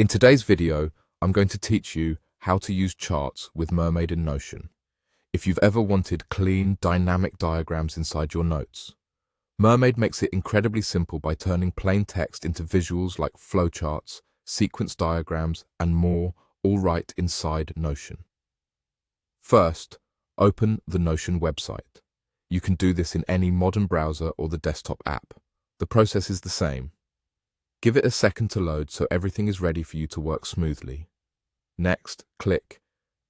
In today's video, I'm going to teach you how to use charts with Mermaid in Notion. If you've ever wanted clean, dynamic diagrams inside your notes, Mermaid makes it incredibly simple by turning plain text into visuals like flowcharts, sequence diagrams, and more, all right inside Notion. First, open the Notion website. You can do this in any modern browser or the desktop app. The process is the same. Give it a second to load so everything is ready for you to work smoothly. Next, click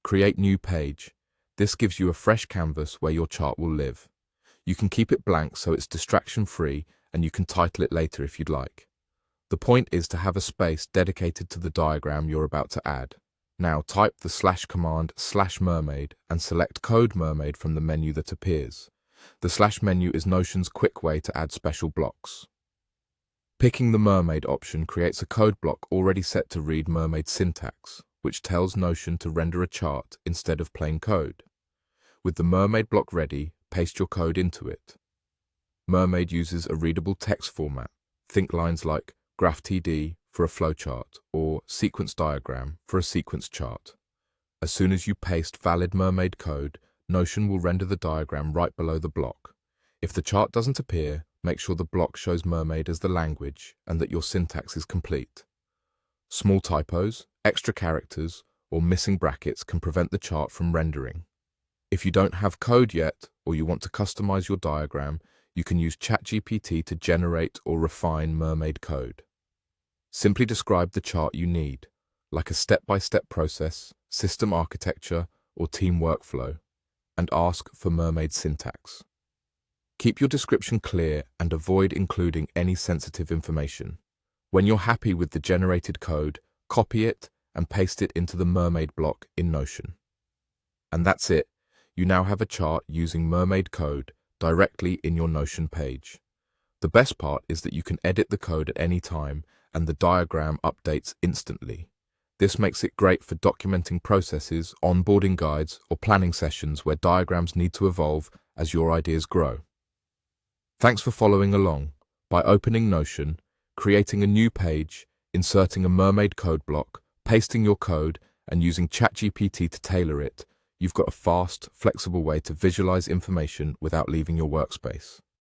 Create New Page. This gives you a fresh canvas where your chart will live. You can keep it blank so it's distraction-free, and you can title it later if you'd like. The point is to have a space dedicated to the diagram you're about to add. Now type the command /mermaid and select Code Mermaid from the menu that appears. The / menu is Notion's quick way to add special blocks. Picking the Mermaid option creates a code block already set to read Mermaid syntax, which tells Notion to render a chart instead of plain code. With the Mermaid block ready, paste your code into it. Mermaid uses a readable text format. Think lines like graph.td for a flowchart or sequence diagram for a sequence chart. As soon as you paste valid Mermaid code, Notion will render the diagram right below the block. If the chart doesn't appear, make sure the block shows Mermaid as the language and that your syntax is complete. Small typos, extra characters, or missing brackets can prevent the chart from rendering. If you don't have code yet, or you want to customize your diagram, you can use ChatGPT to generate or refine Mermaid code. Simply describe the chart you need, like a step-by-step process, system architecture, or team workflow, and ask for Mermaid syntax. Keep your description clear and avoid including any sensitive information. When you're happy with the generated code, copy it and paste it into the Mermaid block in Notion. And that's it. You now have a chart using Mermaid code directly in your Notion page. The best part is that you can edit the code at any time and the diagram updates instantly. This makes it great for documenting processes, onboarding guides, or planning sessions where diagrams need to evolve as your ideas grow. Thanks for following along. By opening Notion, creating a new page, inserting a Mermaid code block, pasting your code, and using ChatGPT to tailor it, you've got a fast, flexible way to visualize information without leaving your workspace.